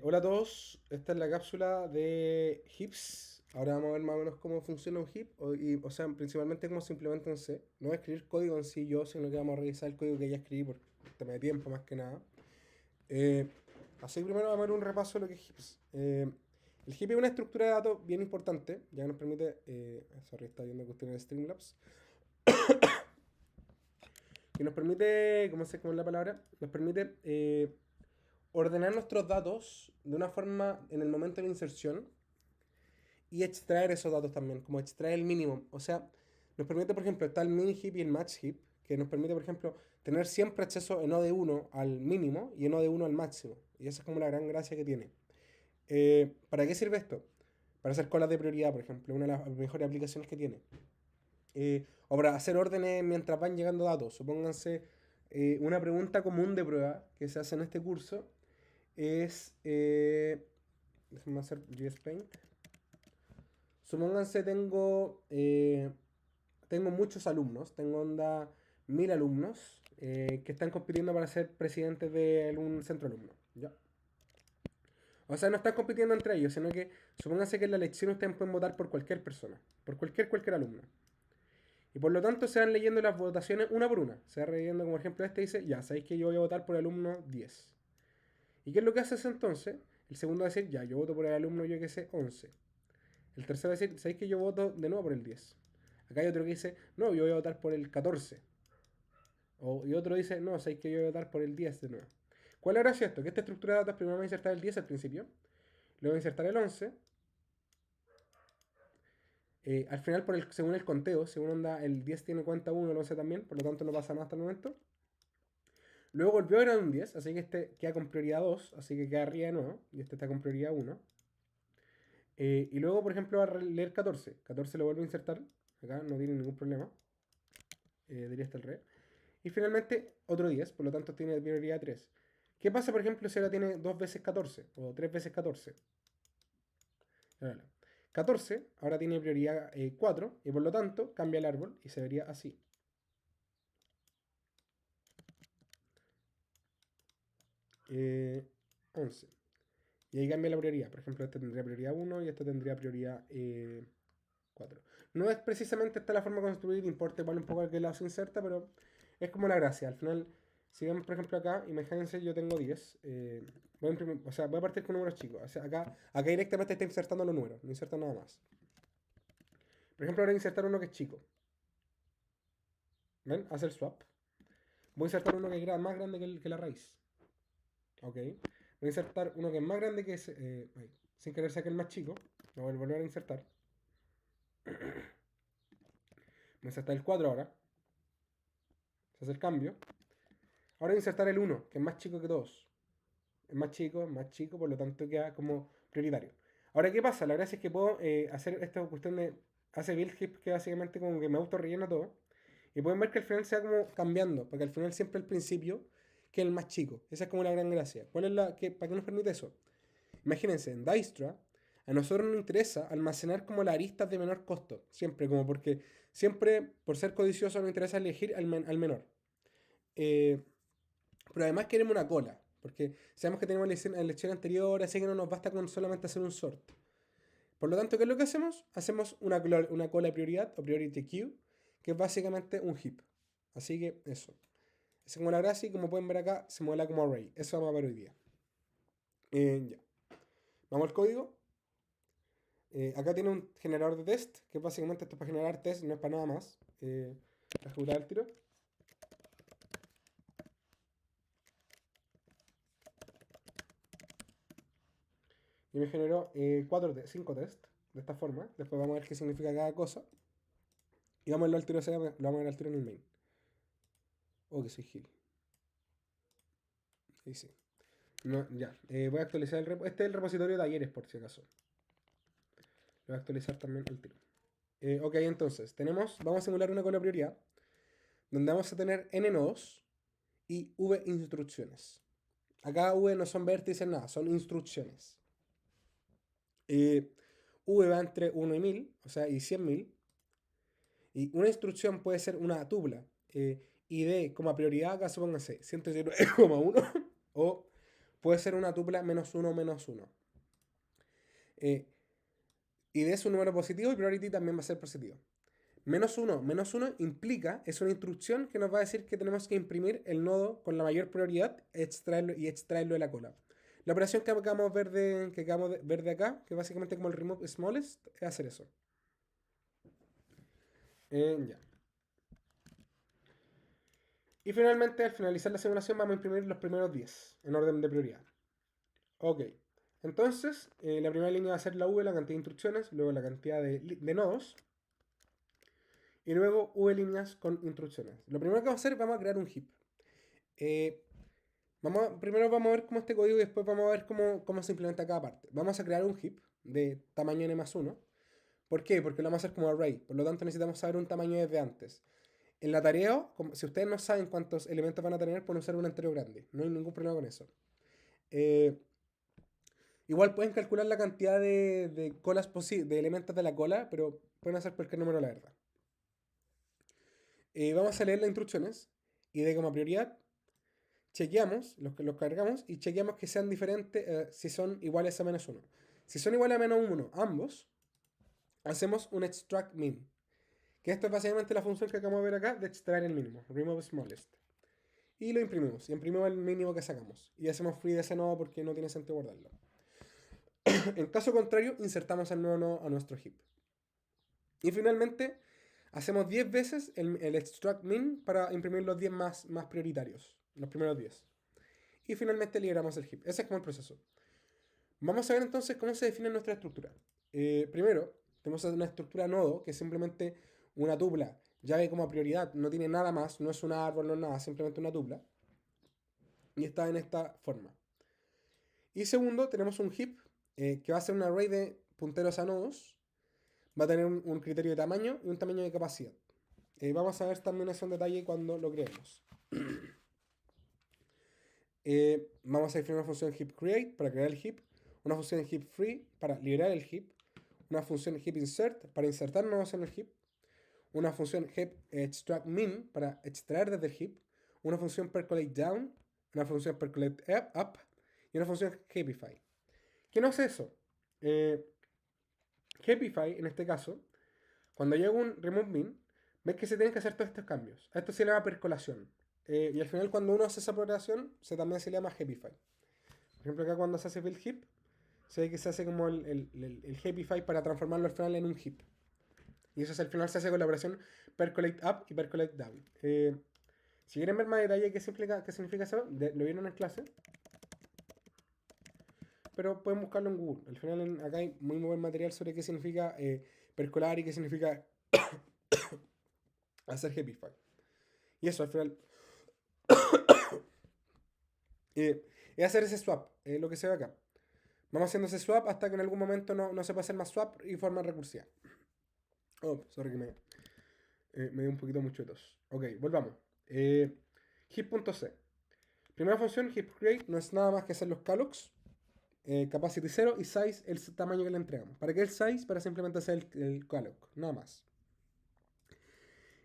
Hola a todos, esta es la cápsula de HIPS. Ahora vamos a ver más o menos cómo funciona un HIP, o sea, principalmente cómo se implementa en C. No voy a escribir código en sí yo, sino que vamos a revisar el código que ya escribí por tema de tiempo más que nada. Eh, Así que primero vamos a ver un repaso de lo que es HIPS. El HIP es una estructura de datos bien importante, ya que nos permite, sorry, está viendo cuestiones de Streamlabs, que nos permite, ¿cómo es la palabra? Nos permite ordenar nuestros datos de una forma en el momento de la inserción y extraer esos datos también, como extraer el mínimo. O sea, nos permite, por ejemplo, está el mini heap y el max heap, que nos permite, por ejemplo, tener siempre acceso en O de 1 al mínimo y en O de 1 al máximo. Y esa es como la gran gracia que tiene. ¿Para qué sirve esto? Para hacer colas de prioridad, por ejemplo, una de las mejores aplicaciones que tiene. O para hacer órdenes mientras van llegando datos. Supónganse, una pregunta común de prueba que se hace en este curso es, déjenme hacer GS Paint. Supónganse tengo muchos alumnos, tengo onda 1000 alumnos que están compitiendo para ser presidentes de un centro alumno. ¿Ya? O sea, no están compitiendo entre ellos, sino que supónganse que en la elección ustedes pueden votar por cualquier persona, por cualquier alumno. Y por lo tanto se van leyendo las votaciones una por una. Se va leyendo, como ejemplo este dice, ya, sabéis que yo voy a votar por el alumno 10. ¿Y qué es lo que hace ese entonces? El segundo va a decir, ya, yo voto por el alumno, yo que sé, 11. El tercero va a decir, ¿sabéis que yo voto de nuevo por el 10? Acá hay otro que dice, no, yo voy a votar por el 14. Y otro dice, no, sabéis que yo voy a votar por el 10 de nuevo. ¿Cuál es gracia esto? Que esta estructura de datos primero va a insertar el 10 al principio, luego va a insertar el 11. Al final, según el conteo, según onda, el 10 tiene cuenta 1, el 11 también, por lo tanto no pasa nada hasta el momento. Luego volvió a agregar un 10, así que este queda con prioridad 2, así que queda arriba de nuevo, y este está con prioridad 1. Y luego, por ejemplo, va a leer 14. 14 lo vuelve a insertar, acá no tiene ningún problema, diría hasta el rey. Y finalmente otro 10, por lo tanto tiene prioridad 3. ¿Qué pasa, por ejemplo, si ahora tiene 2 veces 14 o 3 veces 14? 14 ahora tiene prioridad 4 y por lo tanto cambia el árbol y se vería así. 11. Y ahí cambia la prioridad. Por ejemplo, este tendría prioridad 1 y este tendría prioridad 4. No es precisamente esta la forma de construir, importa igual un poco el que la se inserta, pero es como la gracia. Al final, si vemos por ejemplo acá, imagínense yo tengo 10. O sea, voy a partir con números chicos. O sea, acá directamente está insertando los números, no inserta nada más. Por ejemplo, ahora voy a insertar uno que es chico. ¿Ven? Hacer swap. Voy a insertar uno que es más grande que la raíz. Ok. Voy a insertar uno que es más grande que ese. Sin querer sacar el más chico. Lo voy a volver a insertar. Voy a insertar el 4 ahora. Se hace el cambio. Ahora voy a insertar el 1, que es más chico que todos. Es más chico, por lo tanto queda como prioritario. Ahora, ¿qué pasa? La gracia es que puedo hacer esta cuestión de hace build heap que básicamente como que me auto rellena todo. Y pueden ver que al final se va como cambiando, porque al final siempre el principio que es el más chico. Esa es como la gran gracia. ¿Para qué nos permite eso? Imagínense, en Dijkstra, a nosotros nos interesa almacenar como las aristas de menor costo. Siempre, como porque siempre, por ser codicioso, nos interesa elegir al menor. Eh, pero además queremos una cola, porque sabemos que tenemos elección anterior, así que no nos basta con solamente hacer un sort. Por lo tanto, ¿qué es lo que hacemos? Hacemos una cola de prioridad o priority queue, que es básicamente un heap. Así que eso. Es como la gracia y como pueden ver acá, se modela como array. Eso vamos a ver hoy día. Ya. Vamos al código. Acá tiene un generador de test, que básicamente esto es para generar test, no es para nada más. Voy a ejecutar el tiro. Y me generó 5 test de esta forma. Después vamos a ver qué significa cada cosa. Y vamos a verlo al tiro, lo vamos a ver al tiro en el main. Oh, que soy Gil. Ahí sí. No, ya. Voy a actualizar el repo. Este es el repositorio de ayeres, por si acaso. Lo voy a actualizar también al tiro. Ok, entonces, vamos a simular una cola prioridad, donde vamos a tener n nodos y v instrucciones. Acá v no son vértices, nada, son instrucciones. V va entre 1 y 1000, o sea, y 100.000. Y una instrucción puede ser una tupla. ID como prioridad, acá supónganse 119,1 o puede ser una tupla -1, -1. Y de eso un número positivo y priority también va a ser positivo. -1 implica, es una instrucción que nos va a decir que tenemos que imprimir el nodo con la mayor prioridad y extraerlo de la cola. La operación que acabamos de ver de acá, que básicamente como el remove smallest, es hacer eso. Ya. Y finalmente, al finalizar la simulación, vamos a imprimir los primeros 10 en orden de prioridad. Ok. Entonces, la primera línea va a ser la V, la cantidad de instrucciones, luego la cantidad de nodos, y luego V líneas con instrucciones. Lo primero que vamos a hacer, vamos a crear un heap. Primero vamos a ver cómo este código y después vamos a ver cómo se implementa cada parte. Vamos a crear un heap de tamaño n+1. ¿Por qué? Porque lo vamos a hacer como array. Por lo tanto, necesitamos saber un tamaño desde antes. En la tarea, si ustedes no saben cuántos elementos van a tener, pueden usar un entero grande. No hay ningún problema con eso. Igual pueden calcular la cantidad de colas de elementos de la cola, pero pueden hacer cualquier número, la verdad. Vamos a leer las instrucciones y de como prioridad chequeamos, los cargamos y chequeamos que sean diferentes si son iguales a -1. Si son iguales a -1 ambos, hacemos un extract min. Que esto es básicamente la función que acabamos de ver acá de extraer el mínimo, remove smallest. Y lo imprimimos, y imprimimos el mínimo que sacamos. Y hacemos free de ese nodo porque no tiene sentido guardarlo. En caso contrario, insertamos el nuevo nodo a nuestro heap. Y finalmente, hacemos 10 veces el extract min para imprimir los 10 más prioritarios, los primeros 10. Y finalmente liberamos el heap. Ese es como el proceso. Vamos a ver entonces cómo se define nuestra estructura. Primero, tenemos una estructura nodo, que es simplemente una tupla, llave como prioridad, no tiene nada más, no es un árbol, no es nada, simplemente una tupla. Y está en esta forma. Y segundo, tenemos un heap, que va a ser un array de punteros a nodos. Va a tener un criterio de tamaño y un tamaño de capacidad. Vamos a ver también eso en detalle cuando lo creemos. Vamos a definir una función heap create para crear el heap, una función heap free para liberar el heap, una función heap insert para insertar nodos en el heap, una función heap extract min para extraer desde el heap, una función percolate down, una función percolate up y una función heapify. ¿Qué no es eso? Heapify, en este caso, cuando llega un remove min, ves que se tienen que hacer todos estos cambios. A esto se le llama percolación. Y al final, cuando uno hace esa operación, también se le llama heapify. Por ejemplo, acá cuando se hace build heap, se ve que se hace como el heapify para transformarlo al final en un heap. Y eso al final se hace con la operación percolate up y percolate down. Si quieren ver más detalle qué significa eso, lo vieron en clase. Pero pueden buscarlo en Google. Al final acá hay muy buen material sobre qué significa percolar y qué significa hacer heapify. Y eso al final es hacer ese swap, lo que se ve acá. Vamos haciendo ese swap hasta que en algún momento no se puede hacer más swap y forma recursiva. Oh, sorry que me dio un poquito mucho de tos. Ok, volvamos. Heap.c. Primera función, heap create, no es nada más que hacer los callocs. Capacity 0 y size, el tamaño que le entregamos. ¿Para qué el size? Para simplemente hacer el calloc, nada más.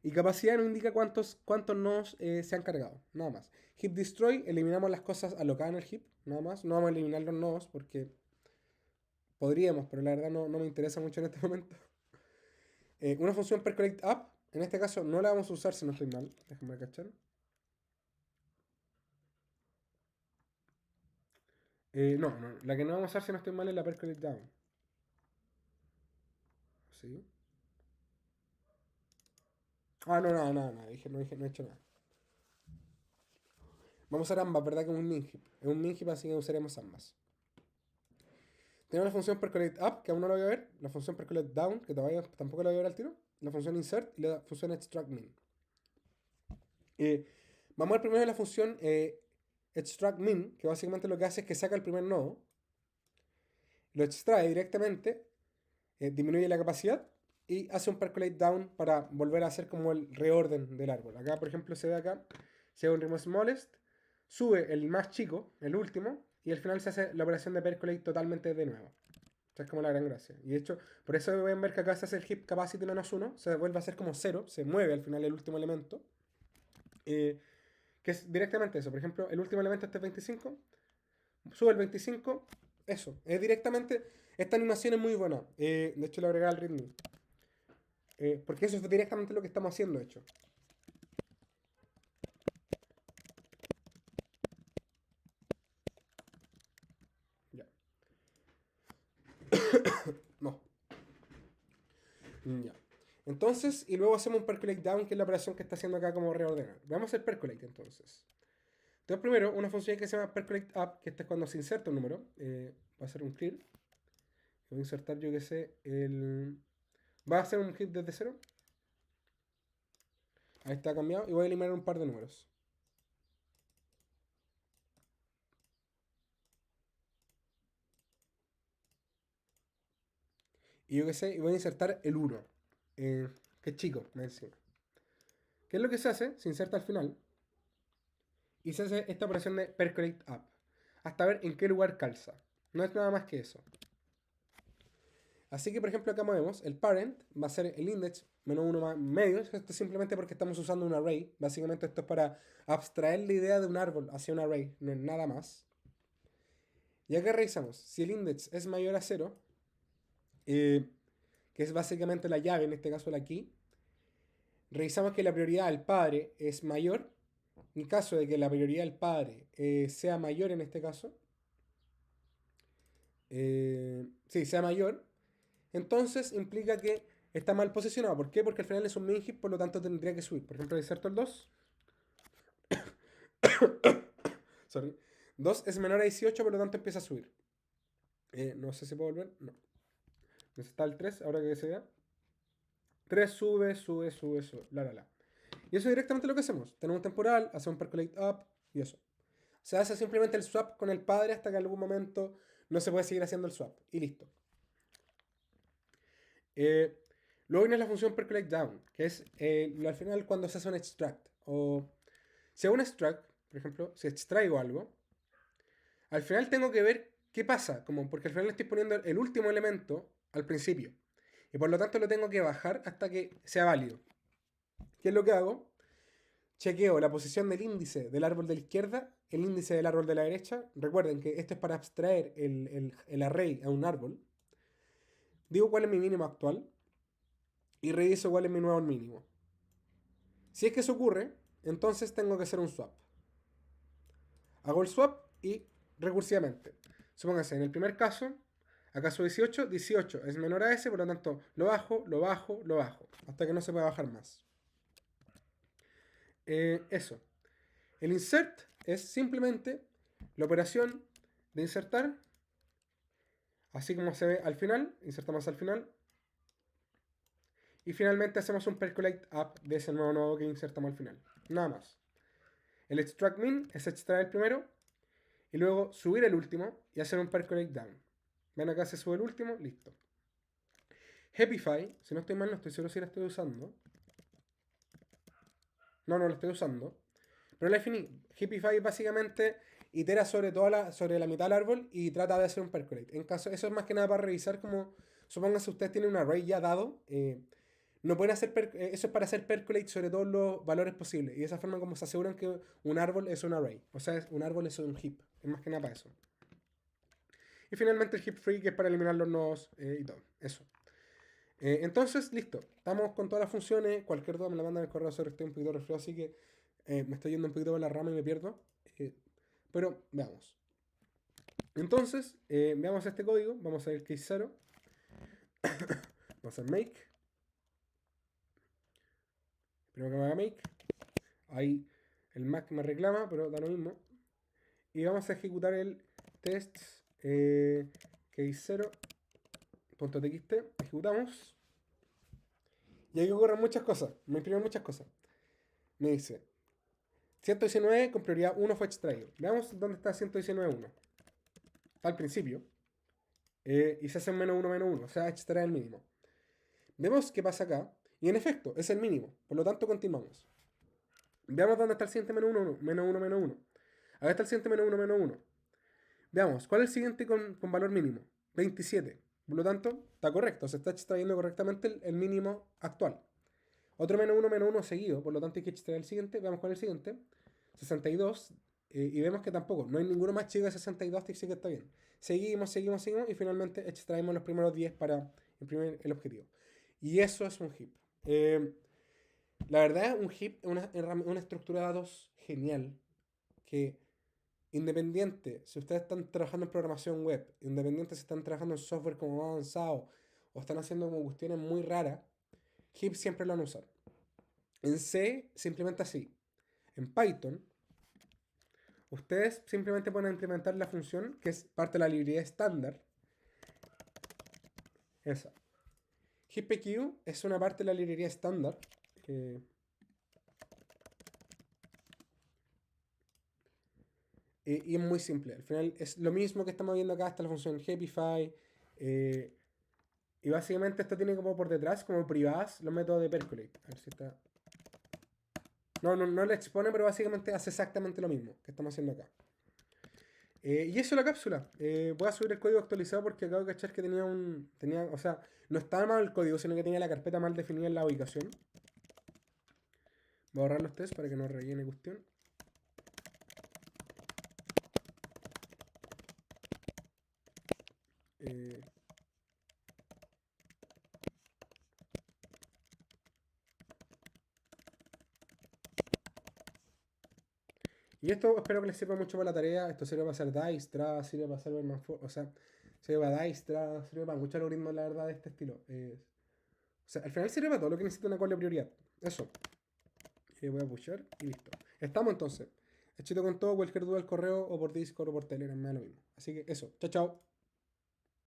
Y capacidad nos indica cuántos nodos se han cargado, nada más. Heap destroy, eliminamos las cosas alocadas en el heap, nada más. No vamos a eliminar los nodos porque podríamos, pero la verdad no me interesa mucho en este momento. Una función percolate up, en este caso no la vamos a usar si no estoy mal. Déjame cachar. No, la que no vamos a usar si no estoy mal es la percolate down. ¿Sí? Ah, no, no he hecho nada. Vamos a usar ambas, ¿verdad? Que es un min heap. Es un min heap, así que usaremos ambas. Tenemos la función percolate up, que aún no la voy a ver. La función percolate down, que todavía tampoco la voy a ver al tiro. La función insert y la función extract min. Vamos a ver primero la función extract min, que básicamente lo que hace es que saca el primer nodo, lo extrae directamente, disminuye la capacidad y hace un percolate down para volver a hacer como el reorden del árbol. Acá, por ejemplo, se ve acá, se ve un remove smallest, sube el más chico, el último, y al final se hace la operación de percolate totalmente de nuevo. Esa es como la gran gracia. Y de hecho, por eso pueden ver que acá se hace el heap capacity -1, se vuelve a hacer como 0, se mueve al final el último elemento. Que es directamente eso. Por ejemplo, el último elemento este es 25. sube el 25, eso. Es directamente, esta animación es muy buena. De hecho, le agregué al ritmo. Porque eso es directamente lo que estamos haciendo, de hecho. Ya. No. Ya. Entonces, y luego hacemos un percolate down, que es la operación que está haciendo acá como reordenar. Veamos el percolate entonces. Entonces, primero, una función que se llama percolate up, que esta es cuando se inserta un número. Va a ser un clear. Voy a insertar, yo que sé, el. Va a ser un hit desde cero. Ahí está cambiado. Y voy a eliminar un par de números. Y yo que sé, y voy a insertar el 1. Que es chico, me encima. ¿Qué es lo que se hace? Se inserta al final. Y se hace esta operación de percolate up. Hasta ver en qué lugar calza. No es nada más que eso. Así que, por ejemplo, acá vemos, el parent va a ser el index menos 1 más medio. Esto es simplemente porque estamos usando un array. Básicamente esto es para abstraer la idea de un árbol hacia un array. No es nada más. Y acá revisamos. Si el index es mayor a 0, que es básicamente la llave, en este caso la key, revisamos que la prioridad al padre es mayor. En caso de que la prioridad del padre sea mayor en este caso, sí, sea mayor, entonces implica que está mal posicionado. ¿Por qué? Porque al final es un min hit, por lo tanto tendría que subir. Por ejemplo, inserto el 2. Sorry. 2 es menor a 18, por lo tanto empieza a subir. No sé si puedo volver. No. Está el 3, ahora que se vea. 3 sube, sube, sube, sube. La. Y eso es directamente lo que hacemos. Tenemos un temporal, hacemos un percolate up y eso. Se hace simplemente el swap con el padre hasta que en algún momento no se puede seguir haciendo el swap. Y listo. Luego viene la función percolate down, que es al final cuando se hace un extract. O si hago un extract, por ejemplo, si extraigo algo, al final tengo que ver qué pasa, como porque al final le estoy poniendo el último elemento al principio. Y por lo tanto lo tengo que bajar hasta que sea válido. ¿Qué es lo que hago? Chequeo la posición del índice del árbol de la izquierda, el índice del árbol de la derecha. Recuerden que esto es para abstraer el array a un árbol. Digo cuál es mi mínimo actual y reviso cuál es mi nuevo mínimo. Si es que eso ocurre, entonces tengo que hacer un swap. Hago el swap y recursivamente. Supóngase, en el primer caso, acaso 18, 18 es menor a ese, por lo tanto lo bajo, lo bajo, lo bajo, hasta que no se pueda bajar más. Eso. El insert es simplemente la operación de insertar, así como se ve al final, insertamos al final, y finalmente hacemos un percolate up de ese nuevo nodo que insertamos al final. Nada más. El extract min es extraer el primero, y luego subir el último y hacer un percolate down. Ven acá, se sube el último, listo. Happify, si no estoy mal, no estoy seguro si la estoy usando. No, no la estoy usando. Pero la definí. Happify básicamente itera sobre la mitad del árbol y trata de hacer un percolate. En caso, eso es más que nada para revisar como, supónganse ustedes tienen un array ya dado, no pueden hacer, eso es para hacer percolate sobre todos los valores posibles. Y de esa forma como se aseguran que un árbol es un array. O sea, un árbol es un heap. Es más que nada para eso. Y finalmente el heap free, que es para eliminar los nodos y todo. Eso. Entonces, listo. Estamos con todas las funciones. Cualquier duda me la mandan en el correo, sobre estoy un poquito resfriado, así que me estoy yendo un poquito por la rama y me pierdo. Pero veamos. Entonces, veamos este código. Vamos a ver case 0. Vamos a make. Primero que me haga make. Ahí el Mac me reclama, pero da lo mismo. Y vamos a ejecutar el test case 0.txt. Ejecutamos. Y ahí ocurren muchas cosas. Me imprime muchas cosas. Me dice 119 con prioridad 1 fue extraído. Veamos dónde está 119.1. Está al principio. Y se hace menos 1 menos 1. O sea, extrae el mínimo. Vemos qué pasa acá. Y en efecto, es el mínimo. Por lo tanto, continuamos. Veamos dónde está el siguiente menos 1, menos 1, menos 1. Acá está el siguiente menos 1, menos 1. Veamos, ¿cuál es el siguiente con valor mínimo? 27. Por lo tanto, está correcto. Se está extrayendo correctamente el mínimo actual. Otro menos 1 seguido. Por lo tanto, hay que extraer el siguiente. Veamos cuál es el siguiente. 62. Y vemos que tampoco, no hay ninguno más chico de 62 que sí que está bien. Seguimos y finalmente extraemos los primeros 10 para imprimir el objetivo. Y eso es un heap. La verdad, un heap es una estructura de datos genial que independiente si ustedes están trabajando en programación web, independiente si están trabajando en software como más avanzado o están haciendo como cuestiones muy raras, heap siempre lo van a usar. En C, simplemente así. En Python, ustedes simplemente pueden implementar la función que es parte de la librería estándar. Esa. HipPQ es una parte de la librería estándar. Y es muy simple. Al final es lo mismo que estamos viendo acá. Está la función Happify. Y básicamente esto tiene como por detrás, como privadas, los métodos de Percolate. A ver si está. No le expone, pero básicamente hace exactamente lo mismo que estamos haciendo acá. Y eso es la cápsula. Voy a subir el código actualizado porque acabo de cachar que o sea, no estaba mal el código, sino que tenía la carpeta mal definida en la ubicación. Voy a borrar los tests para que no rellene cuestión. Eh, y esto espero que les sirva mucho para la tarea. Esto sirve para hacer Dijkstra, sirve para hacer o sea, sirve para Dijkstra, sirve para muchos algoritmos, la verdad, de este estilo. O sea, al final sirve para todo lo que necesita una cola de prioridad. Eso. Voy a pushar y listo. Estamos entonces. Échate con todo, cualquier duda al correo o por Discord o por Telegram, me da lo mismo. Así que eso. Chao, chao.